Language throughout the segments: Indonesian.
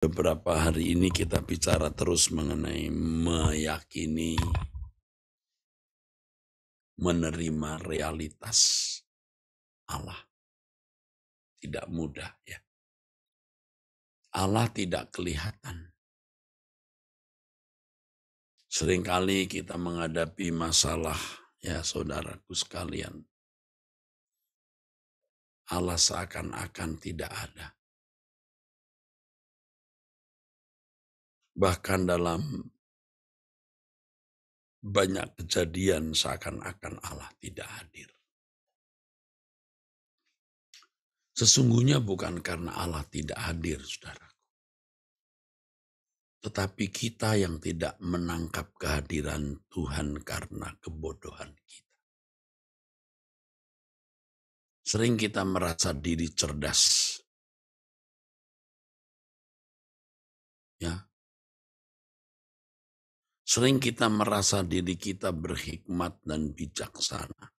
Beberapa hari ini kita bicara terus mengenai meyakini, menerima realitas Allah. Tidak mudah ya. Allah tidak kelihatan. Seringkali kita menghadapi masalah ya saudaraku sekalian. Allah seakan-akan tidak ada. Bahkan dalam banyak kejadian seakan-akan Allah tidak hadir. Sesungguhnya bukan karena Allah tidak hadir, saudara. Tetapi kita yang tidak menangkap kehadiran Tuhan karena kebodohan kita. Sering kita merasa diri cerdas. Ya. Sering kita merasa diri kita berhikmat dan bijaksana.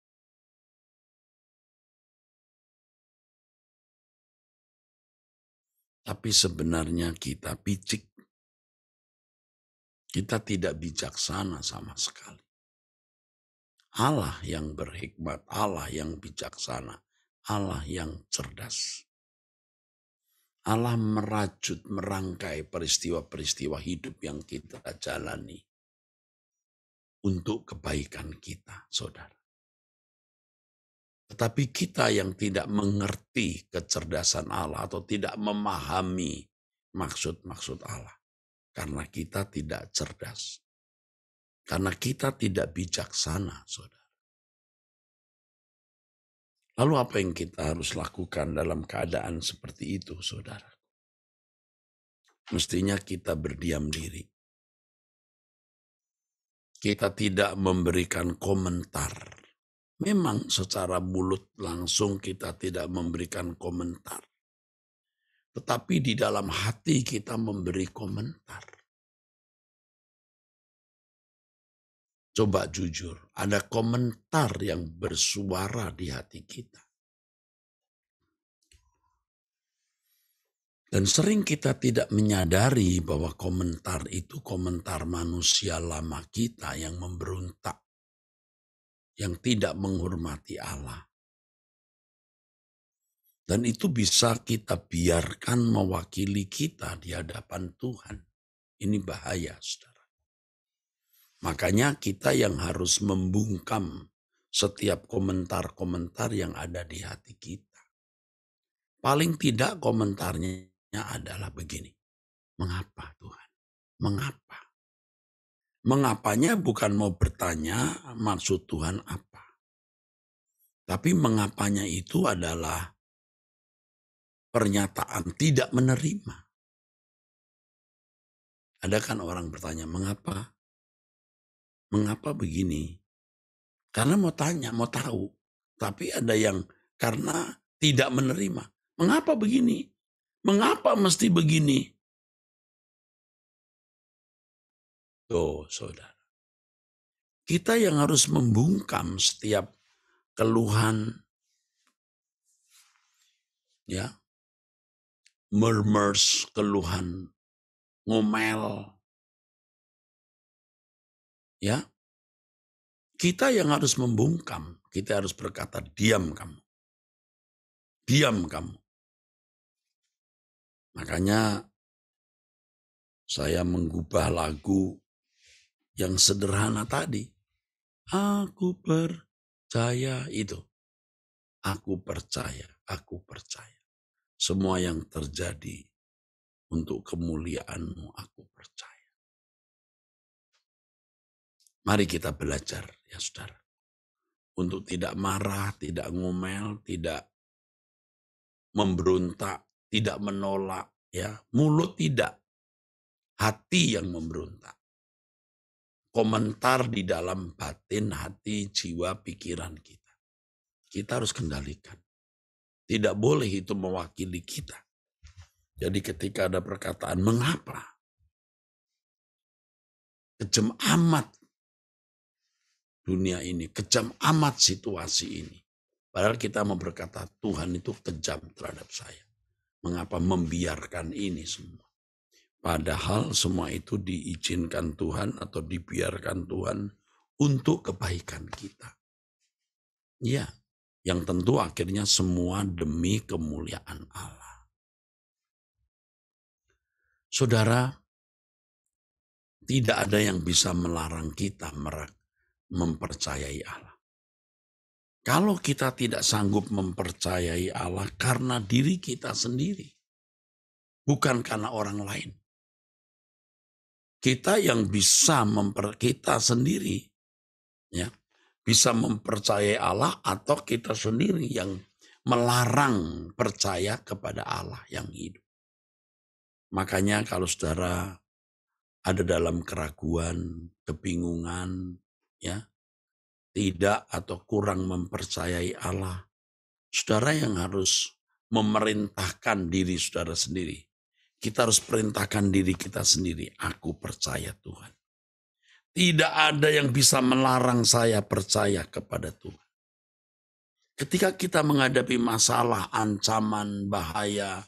Tapi sebenarnya kita picik. Kita tidak bijaksana sama sekali. Allah yang berhikmat, Allah yang bijaksana, Allah yang cerdas. Allah merajut, merangkai peristiwa-peristiwa hidup yang kita jalani untuk kebaikan kita, saudara. Tetapi kita yang tidak mengerti kecerdasan Allah atau tidak memahami maksud-maksud Allah. Karena kita tidak cerdas. Karena kita tidak bijaksana, saudara. Lalu apa yang kita harus lakukan dalam keadaan seperti itu, saudara? Mestinya kita berdiam diri. Kita tidak memberikan komentar. Memang secara mulut langsung kita tidak memberikan komentar. Tetapi di dalam hati kita memberi komentar. Coba jujur, ada komentar yang bersuara di hati kita. Dan sering kita tidak menyadari bahwa komentar itu komentar manusia lama kita yang memberontak. Yang tidak menghormati Allah. Dan itu bisa kita biarkan mewakili kita di hadapan Tuhan. Ini bahaya, saudara. Makanya kita yang harus membungkam setiap komentar-komentar yang ada di hati kita. Paling tidak komentarnya adalah begini. Mengapa Tuhan? Mengapa? Mengapanya bukan mau bertanya maksud Tuhan apa. Tapi mengapanya itu adalah pernyataan tidak menerima. Ada kan orang bertanya, mengapa? Mengapa begini? Karena mau tanya, mau tahu. Tapi ada yang karena tidak menerima. Mengapa begini? Mengapa mesti begini? Tuh, saudara. Kita yang harus membungkam setiap keluhan, ya, murmurs, keluhan, ngomel, ya. Kita yang harus membungkam, kita harus berkata, diam kamu. Diam kamu. Makanya saya mengubah lagu yang sederhana tadi. Aku percaya itu. Aku percaya, aku percaya. Semua yang terjadi untuk kemuliaan-Mu aku percaya. Mari kita belajar ya saudara. Untuk tidak marah, tidak ngomel, tidak memberontak, tidak menolak. Ya, mulut tidak, hati yang memberontak. Komentar di dalam batin, hati, jiwa, pikiran kita. Kita harus kendalikan. Tidak boleh itu mewakili kita. Jadi ketika ada perkataan, mengapa? Kejam amat dunia ini, kejam amat situasi ini. Padahal kita mau berkata, Tuhan itu kejam terhadap saya. Mengapa membiarkan ini semua? Padahal semua itu diizinkan Tuhan atau dibiarkan Tuhan untuk kebaikan kita. Ya, yang tentu akhirnya semua demi kemuliaan Allah. Saudara, tidak ada yang bisa melarang kita mempercayai Allah. Kalau kita tidak sanggup mempercayai Allah karena diri kita sendiri, bukan karena orang lain. Kita yang bisa kita sendiri, ya, bisa mempercayai Allah atau kita sendiri yang melarang percaya kepada Allah yang hidup. Makanya kalau saudara ada dalam keraguan, kebingungan, ya, tidak atau kurang mempercayai Allah, saudara yang harus memerintahkan diri saudara sendiri. Kita harus perintahkan diri kita sendiri. Aku percaya Tuhan. Tidak ada yang bisa melarang saya percaya kepada Tuhan. Ketika kita menghadapi masalah, ancaman, bahaya,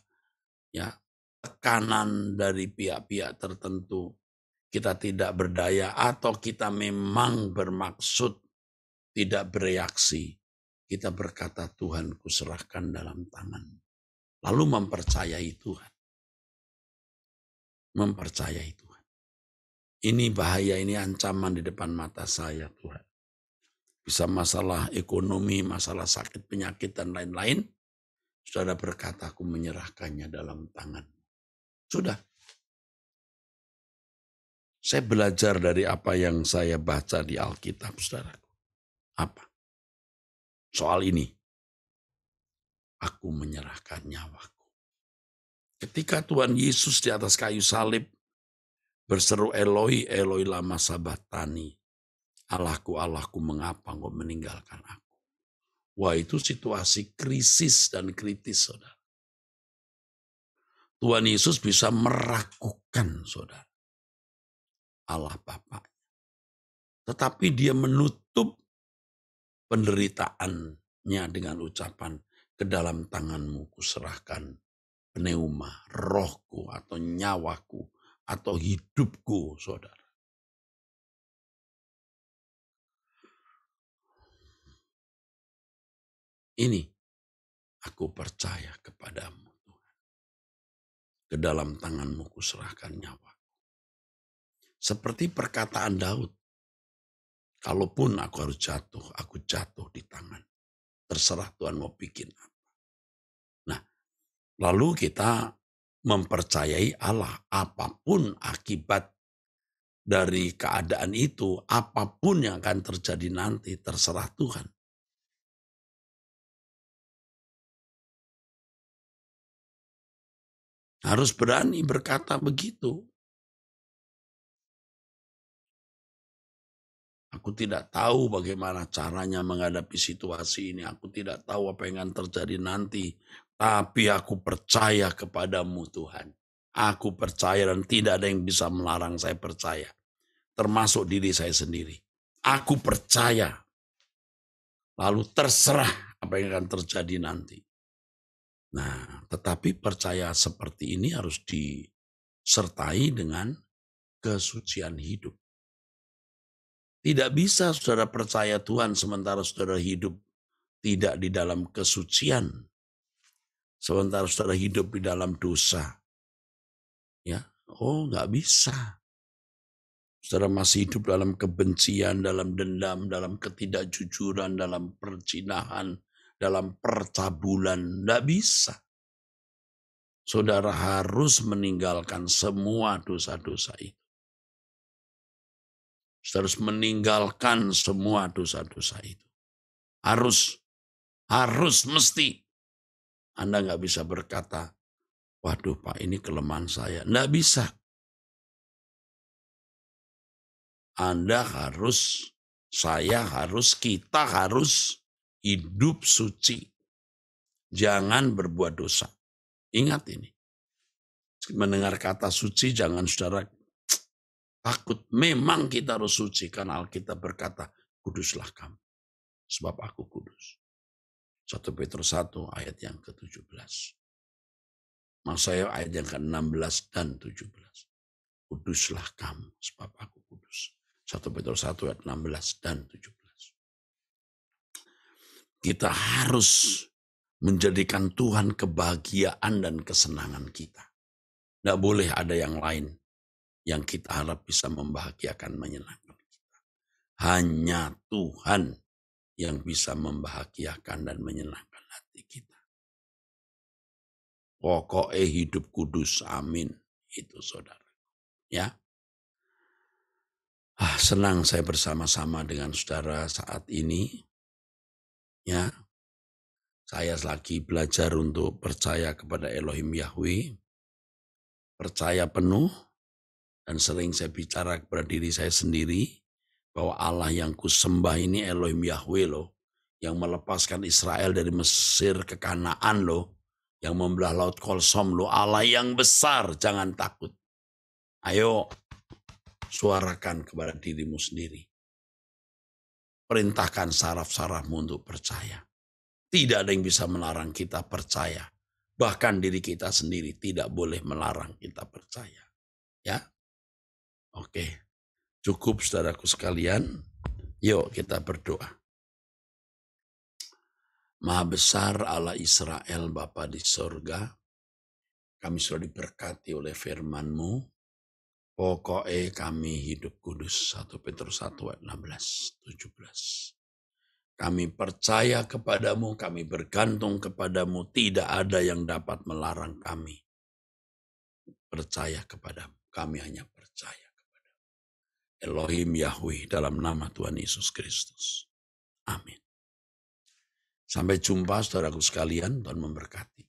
ya, tekanan dari pihak-pihak tertentu, kita tidak berdaya atau kita memang bermaksud tidak bereaksi, kita berkata, Tuhan kuserahkan dalam tangan-Mu. Lalu mempercayai Tuhan. Mempercayai Tuhan. Ini bahaya, ini ancaman di depan mata saya Tuhan. Bisa masalah ekonomi, masalah sakit, penyakit, dan lain-lain. Saudara berkata, aku menyerahkannya dalam tangan. Sudah. Saya belajar dari apa yang saya baca di Alkitab, saudara. Apa? Soal ini. Aku menyerahkan nyawaku. Ketika Tuhan Yesus di atas kayu salib, berseru Eloi, Eloi lama sabatani. Allahku, Allahku, mengapa engkau meninggalkan aku? Wah, itu situasi krisis dan kritis, saudara. Tuhan Yesus bisa meragukan, saudara, Allah Bapa. Tetapi dia menutup penderitaannya dengan ucapan, ke dalam tangan-Mu kuserahkan pneuma, rohku atau nyawaku atau hidupku, saudara. Ini aku percaya kepadamu, Tuhan. Ke dalam tangan-Mu kuserahkan nyawa. Seperti perkataan Daud. Kalaupun aku harus jatuh, aku jatuh di tangan. Terserah Tuhan mau bikin apa. Nah, lalu kita mempercayai Allah. Apapun akibat dari keadaan itu, apapun yang akan terjadi nanti, terserah Tuhan. Harus berani berkata begitu. Aku tidak tahu bagaimana caranya menghadapi situasi ini. Aku tidak tahu apa yang akan terjadi nanti. Tapi aku percaya kepadamu Tuhan. Aku percaya dan tidak ada yang bisa melarang saya percaya. Termasuk diri saya sendiri. Aku percaya. Lalu terserah apa yang akan terjadi nanti. Nah, tetapi percaya seperti ini harus disertai dengan kesucian hidup. Tidak bisa saudara percaya Tuhan sementara saudara hidup tidak di dalam kesucian. Sementara saudara hidup di dalam dosa. Ya, nggak bisa. Saudara masih hidup dalam kebencian, dalam dendam, dalam ketidakjujuran, dalam perzinahan, dalam percabulan. Nggak bisa. Saudara harus meninggalkan semua dosa-dosa itu. Saudara harus meninggalkan semua dosa-dosa itu. Harus, mesti. Anda nggak bisa berkata, waduh Pak ini kelemahan saya. Nggak bisa. Kita harus hidup suci. Jangan berbuat dosa. Ingat ini. Mendengar kata suci jangan saudara takut. Memang kita harus suci karena Alkitab berkata, kuduslah kamu. Sebab aku kudus. 1 Petrus 1 ayat yang ke-17. Mazmur ayat yang ke-16 dan 17. Kuduslah kamu, sebab aku kudus. 1 Petrus 1 ayat 16 dan 17. Kita harus menjadikan Tuhan kebahagiaan dan kesenangan kita. Tidak boleh ada yang lain yang kita harap bisa membahagiakan, menyenangkan kita. Hanya Tuhan yang bisa membahagiakan dan menyenangkan hati kita. Pokoknya hidup kudus, amin. Itu saudara. Ya. Senang saya bersama-sama dengan saudara saat ini. Ya. Saya lagi belajar untuk percaya kepada Elohim Yahweh. Percaya penuh. Dan sering saya bicara kepada diri saya sendiri. Bahwa Allah yang kusembah ini Elohim Yahweh loh. Yang melepaskan Israel dari Mesir ke Kanaan loh. Yang membelah Laut Kolsom loh. Allah yang besar, jangan takut. Ayo, suarakan kepada dirimu sendiri. Perintahkan saraf-sarafmu untuk percaya. Tidak ada yang bisa melarang kita percaya. Bahkan diri kita sendiri tidak boleh melarang kita percaya. Ya, oke. Cukup saudaraku sekalian. Yuk kita berdoa. Maha besar Allah Israel Bapa di sorga. Kami sudah diberkati oleh firman-Mu. Pokoknya kami hidup kudus. 1 Petrus 1 ayat 16, 17. Kami percaya kepadamu, kami bergantung kepadamu. Tidak ada yang dapat melarang kami percaya kepadamu. Kami hanya percaya kepadamu. Elohim Yahweh dalam nama Tuhan Yesus Kristus. Amin. Sampai jumpa saudaraku sekalian, Tuhan memberkati.